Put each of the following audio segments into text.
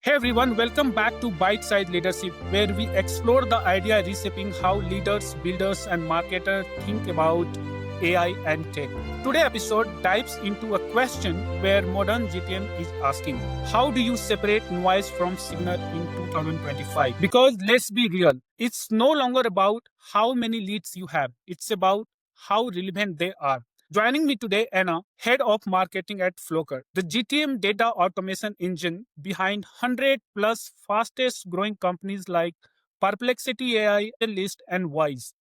Hey everyone, welcome back to Byte-Sized Leadership, where we explore the idea reshaping how leaders, builders, and marketers think about AI and tech. Today's episode dives into a question where modern GTM is asking, how do you separate noise from signal in 2025? Because let's be real, it's no longer about how many leads you have, it's about how relevant they are. Joining me today, Anna, head of marketing at Floqer, the GTM data automation engine behind 100 plus fastest growing companies like Perplexity AI, AngelList, and Wise.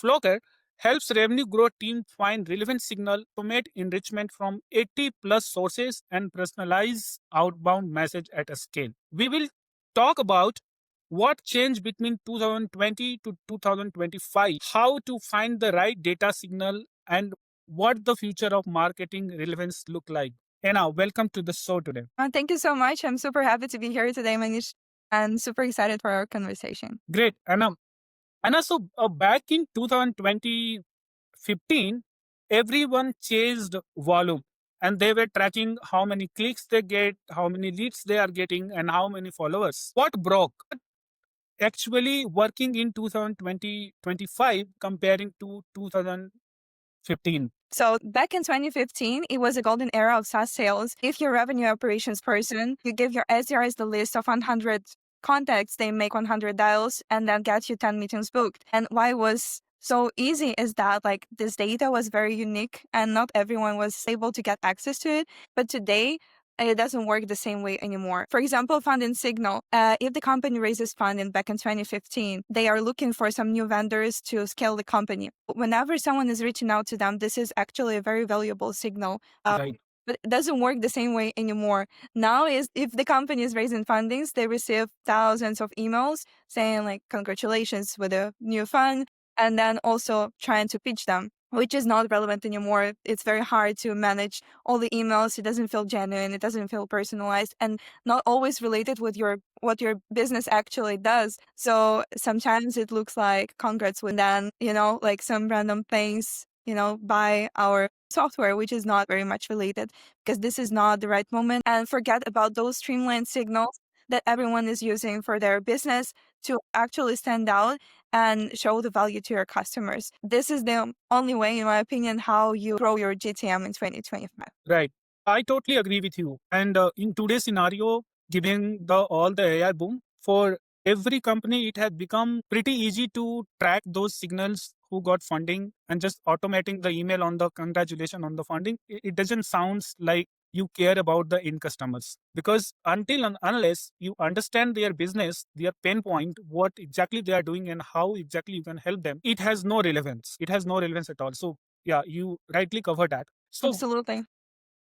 Floqer helps revenue growth team find relevant signal, automate enrichment from 80 plus sources, and personalize outbound message at a scale. We will talk about what changed between 2020 to 2025, how to find the right data signal, and what the future of marketing relevance look like. Anna, welcome to the show today. Thank you so much. I'm super happy to be here today, Manish, and super excited for our conversation. Great, Anna. Anna, so back in 2015, everyone chased volume and they were tracking how many clicks they get, how many leads they are getting, and how many followers. What broke? Actually working in 2025 comparing to 2015. So back in 2015, it was a golden era of SaaS sales. If you're a revenue operations person, you give your SDRs the list of 100 contacts, they make 100 dials and then get you 10 meetings booked. And why it was so easy is that like this data was very unique and not everyone was able to get access to it. But today, it doesn't work the same way anymore. For example, funding signal. If the company raises funding back in 2015, they are looking for some new vendors to scale the company. Whenever someone is reaching out to them, this is actually a very valuable signal. Right. But it doesn't work the same way anymore. Now is if the company is raising fundings, they receive thousands of emails saying like, congratulations with a new fund, and then also trying to pitch them, which is not relevant anymore. It's very hard to manage all the emails. It doesn't feel genuine. It doesn't feel personalized and not always related with what your business actually does. So sometimes it looks like congrats with then, like some random things, by our software, which is not very much related because this is not the right moment. And forget about those streamlined signals that everyone is using for their business to actually stand out and show the value to your customers. This is the only way, in my opinion, how you grow your GTM in 2025. Right. I totally agree with you. And in today's scenario, given all the AI boom, for every company, it has become pretty easy to track those signals who got funding and just automating the email on the congratulations on the funding. It doesn't sound like you care about the end customers, because until and unless you understand their business, their pain point, what exactly they are doing and how exactly you can help them, it has no relevance. It has no relevance at all. So yeah, you rightly covered that. So Absolutely.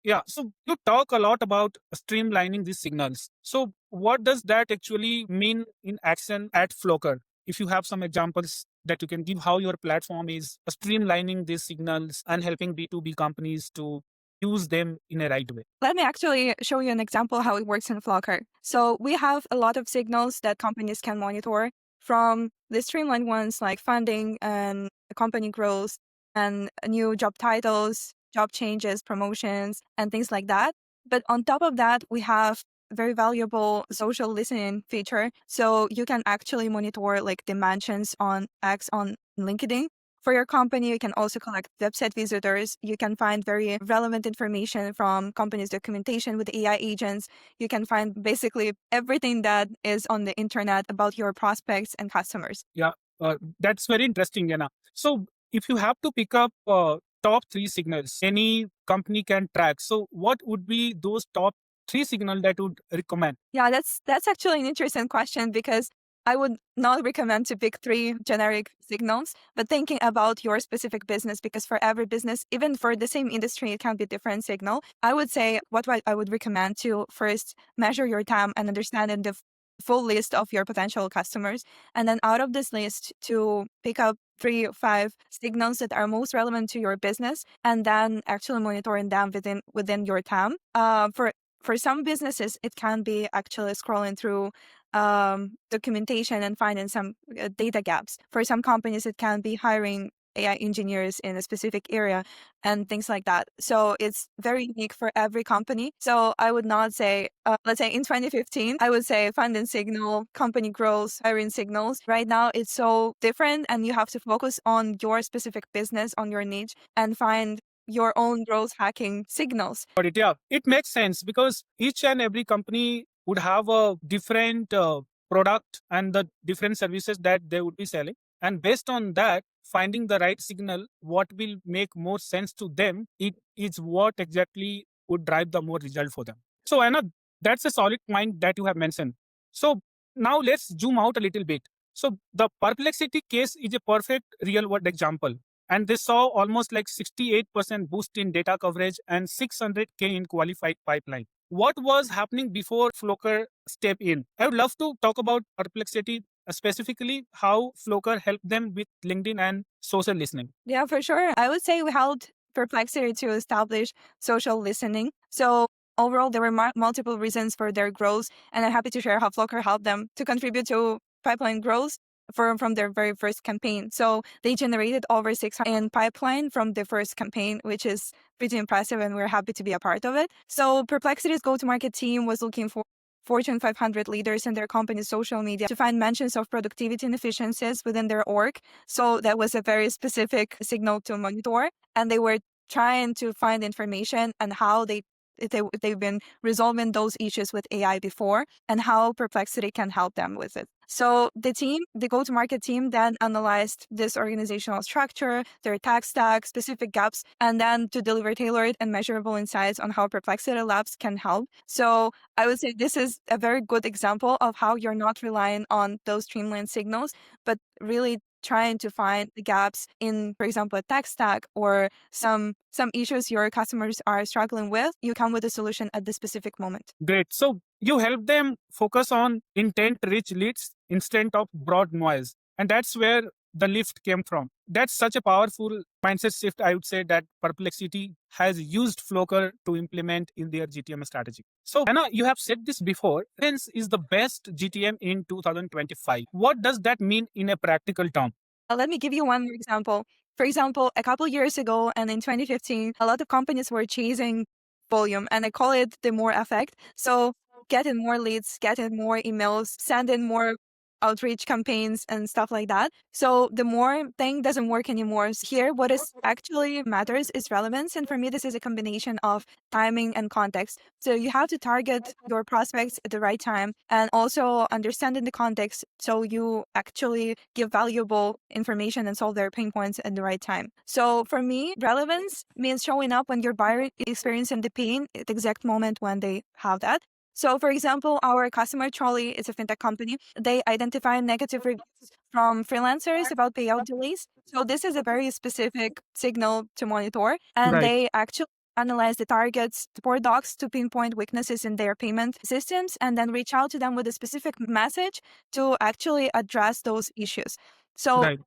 yeah, so you talk a lot about streamlining these signals. So what does that actually mean in action at Floqer? If you have some examples that you can give how your platform is streamlining these signals and helping B2B companies to use them in a right way. Let me actually show you an example how it works in Floqer. So we have a lot of signals that companies can monitor, from the streamlined ones like funding and company growth and new job titles, job changes, promotions, and things like that. But on top of that, we have a very valuable social listening feature. So you can actually monitor like the mentions on X on LinkedIn for your company. You can also collect website visitors. You can find very relevant information from companies' documentation with AI agents. You can find basically everything that is on the internet about your prospects and customers. Yeah, that's very interesting, Yana. So if you have to pick up top three signals any company can track, so what would be those top three signals that would recommend? Yeah, that's actually an interesting question, because I would not recommend to pick 3 generic signals, but thinking about your specific business, because for every business, even for the same industry, it can be different signal. I would say what I would recommend to first measure your TAM and understand the full list of your potential customers. And then out of this list to pick up 3 or 5 signals that are most relevant to your business, and then actually monitoring them within your TAM. For some businesses, it can be actually scrolling through documentation and finding some data gaps. For some companies, it can be hiring AI engineers in a specific area and things like that. So it's very unique for every company. So I would not say, let's say in 2015, I would say funding signal, company growth, hiring signals. Right now, it's so different and you have to focus on your specific business, on your niche, and find your own growth hacking signals. Got it. Yeah, it makes sense because each and every company would have a different product and the different services that they would be selling. And based on that, finding the right signal, what will make more sense to them, it is what exactly would drive the more result for them. So, Anna, that's a solid point that you have mentioned. So, now let's zoom out a little bit. So, the Perplexity case is a perfect real world example. And they saw almost like 68% boost in data coverage and 600K in qualified pipeline. What was happening before Floqer stepped in? I would love to talk about Perplexity, specifically how Floqer helped them with LinkedIn and social listening. Yeah, for sure. I would say we helped Perplexity to establish social listening. So overall, there were multiple reasons for their growth, and I'm happy to share how Floqer helped them to contribute to pipeline growth from their very first campaign. So they generated over 600 in pipeline from the first campaign, which is pretty impressive, and we're happy to be a part of it. So Perplexity's go-to-market team was looking for Fortune 500 leaders in their company's social media to find mentions of productivity and efficiencies within their org. So that was a very specific signal to monitor. And they were trying to find information and how they've been resolving those issues with AI before and how Perplexity can help them with it. So the go-to-market team then analyzed this organizational structure, their tech stack, specific gaps, and then to deliver tailored and measurable insights on how Perplexity Labs can help. So I would say this is a very good example of how you're not relying on those streamlined signals, but really trying to find the gaps in, for example, a tech stack or some issues your customers are struggling with. You come with a solution at the specific moment. Great. So you help them focus on intent-rich leads instead of broad noise. And that's where the lift came from. That's such a powerful mindset shift, I would say, that Perplexity has used Floqer to implement in their GTM strategy. So, Anna, you have said this before. Relevance is the best GTM in 2025. What does that mean in a practical term? Let me give you one example. For example, a couple years ago and in 2015, a lot of companies were chasing volume, and I call it the more effect. So getting more leads, getting more emails, sending more outreach campaigns and stuff like that. So the more thing doesn't work anymore. So here, what is actually matters is relevance. And for me, this is a combination of timing and context. So you have to target your prospects at the right time and also understanding the context so you actually give valuable information and solve their pain points at the right time. So for me, relevance means showing up when your buyer is experiencing the pain at the exact moment when they have that. So, for example, our customer Trolley is a fintech company. They identify negative reviews from freelancers about payout delays. So this is a very specific signal to monitor. And Right. they actually analyze the target's support docs to pinpoint weaknesses in their payment systems and then reach out to them with a specific message to actually address those issues. So Right.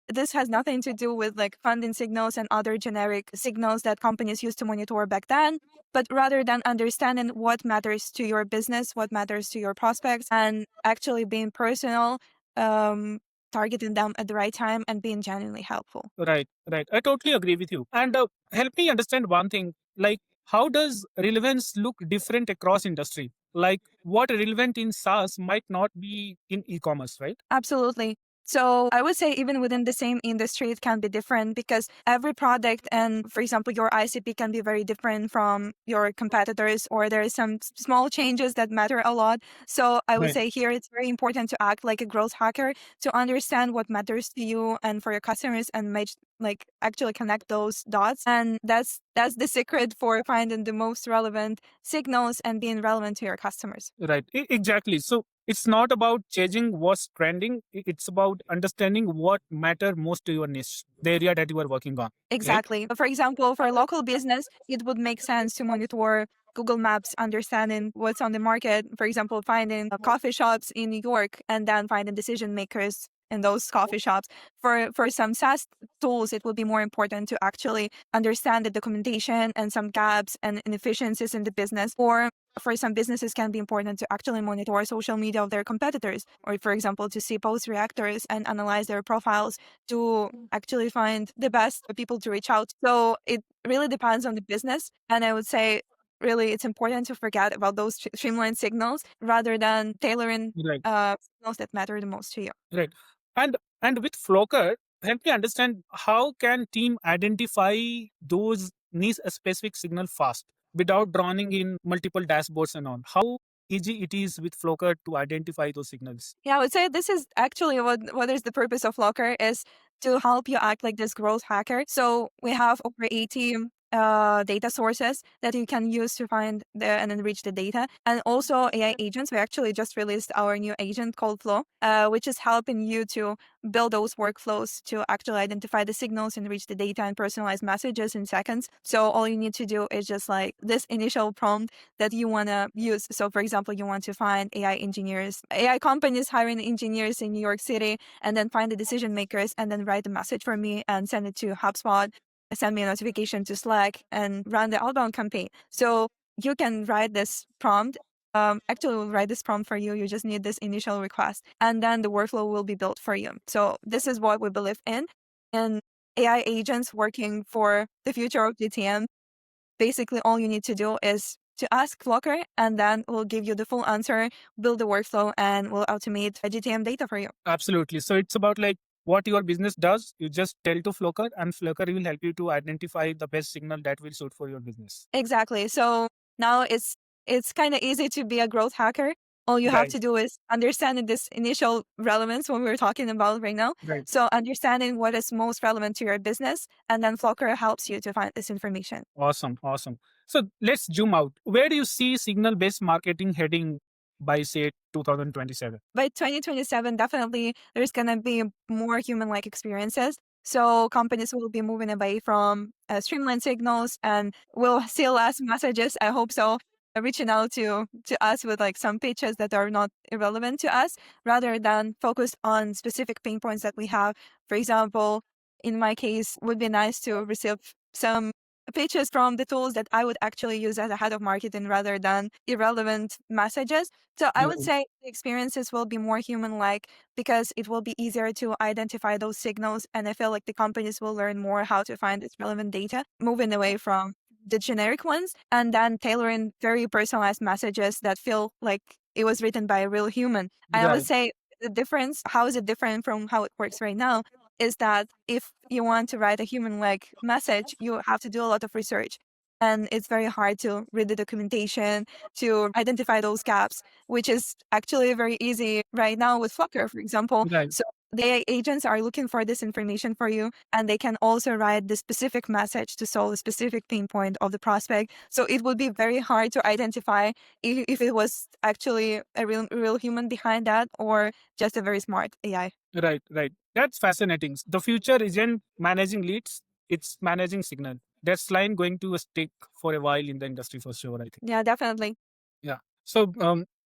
this has nothing to do with like funding signals and other generic signals that companies used to monitor back then, but rather than understanding what matters to your business, what matters to your prospects, and actually being personal, targeting them at the right time and being genuinely helpful. Right. Right. I totally agree with you. And help me understand one thing. Like, how does relevance look different across industry? Like, what relevant in SaaS might not be in e-commerce, right? Absolutely. So I would say even within the same industry, it can be different because every product and, for example, your ICP can be very different from your competitors, or there are some small changes that matter a lot. So I would Right. say here it's very important to act like a growth hacker to understand what matters to you and for your customers and actually connect those dots. And that's the secret for finding the most relevant signals and being relevant to your customers. Right. Exactly. So it's not about changing what's trending. It's about understanding what matter most to your niche, the area that you are working on. Right? Exactly. For example, for a local business, it would make sense to monitor Google Maps, understanding what's on the market. For example, finding coffee shops in New York and then finding decision makers in those coffee shops. For some SaaS tools, it will be more important to actually understand the documentation and some gaps and inefficiencies in the business. Or for some businesses, can be important to actually monitor social media of their competitors, or for example, to see post reactors and analyze their profiles to actually find the best people to reach out. So it really depends on the business. And I would say really it's important to forget about those streamlined signals rather than tailoring Right. signals that matter the most to you. Right. And with Floqer, help me understand how can team identify those niche specific signal fast without drowning in multiple dashboards and on. How easy it is with Floqer to identify those signals. Yeah, I would say this is actually what is the purpose of Locker is to help you act like this growth hacker. So we have over 80 data sources that you can use to find and enrich the data. And also AI agents. We actually just released our new agent called Flow, which is helping you to build those workflows to actually identify the signals, enrich the data, and personalize messages in seconds. So all you need to do is just like this initial prompt that you want to use. So for example, you want to find AI engineers, AI companies hiring engineers in New York City, and then find the decision makers and then write a message for me and send it to HubSpot, send me a notification to Slack and run the outbound campaign. So you can write this prompt. Actually, we'll write this prompt for you. You just need this initial request, and then the workflow will be built for you. So this is what we believe in. And AI agents working for the future of GTM. Basically, all you need to do is to ask Floqer, and then we'll give you the full answer, build the workflow, and we'll automate GTM data for you. Absolutely. So it's about like what your business does. You just tell to Floqer, and Floqer will help you to identify the best signal that will suit for your business. Exactly. So now it's kind of easy to be a growth hacker. All you have Right. to do is understanding this initial relevance when we're talking about right now. Right. So understanding what is most relevant to your business, and then Floqer helps you to find this information. Awesome. Awesome. So let's zoom out. Where do you see signal based marketing heading by, say, 2027? By 2027, definitely there's going to be more human like experiences. So companies will be moving away from streamlined signals and will see less messages. I hope so. Reaching out to us with like some pitches that are not irrelevant to us, rather than focus on specific pain points that we have. For example, in my case, would be nice to receive some pitches from the tools that I would actually use as a head of marketing rather than irrelevant messages. So I would Right. say the experiences will be more human-like because it will be easier to identify those signals. And I feel like the companies will learn more how to find this relevant data, moving away from the generic ones and then tailoring very personalized messages that feel like it was written by a real human. And I would Right. say the difference, how is it different from how it works right now, is that if you want to write a human-like message, you have to do a lot of research. And it's very hard to read the documentation, to identify those gaps, which is actually very easy right now with Floqer, for example. Right. So the agents are looking for this information for you, and they can also write the specific message to solve a specific pain point of the prospect. So it would be very hard to identify if it was actually a real human behind that or just a very smart AI. Right. Right. That's fascinating. The future isn't managing leads, it's managing signal. That's line going to stick for a while in the industry for sure, I think. Yeah, definitely. Yeah. So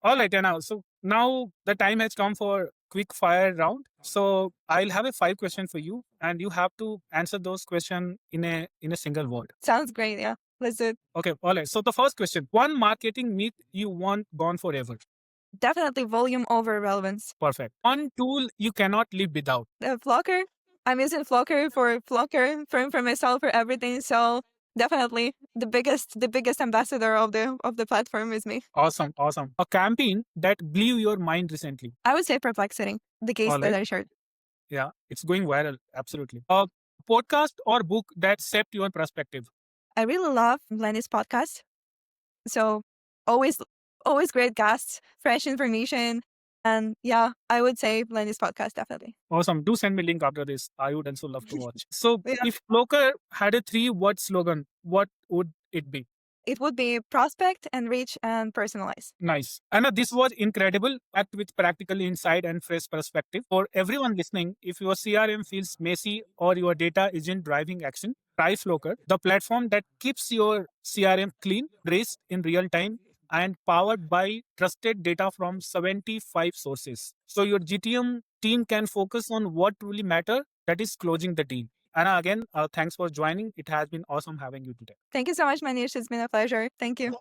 all right, Anna. So now the time has come for quick fire round. So I'll have a 5 question for you, and you have to answer those questions in a single word. Sounds great. Yeah, let's do it. Okay. All right. So the first question: one marketing myth you want gone forever. Definitely volume over relevance. Perfect. One tool you cannot live without. The Floqer, I'm using Floqer for myself for everything. So definitely the biggest ambassador of the platform is me. Awesome. Awesome. A campaign that blew your mind recently. I would say Perplexity, the case All that right. I shared. Yeah, it's going viral. Absolutely. A podcast or book that shaped your perspective. I really love Lenny's podcast. So always great guests, fresh information. And yeah, I would say Lenny's podcast, definitely. Awesome. Do send me link after this. I would also love to watch. So Yeah. if Floker had a 3 word slogan, what would it be? It would be prospect, enrich, and personalize. Nice. Anna, this was incredible, packed with practical insight and fresh perspective. For everyone listening, if your CRM feels messy or your data isn't driving action, try Floker, the platform that keeps your CRM clean, traced in real time, and powered by trusted data from 75 sources. So your GTM team can focus on what truly matter, that is closing the deal. Anna, again, thanks for joining. It has been awesome having you today. Thank you so much, Manish. It's been a pleasure. Thank you.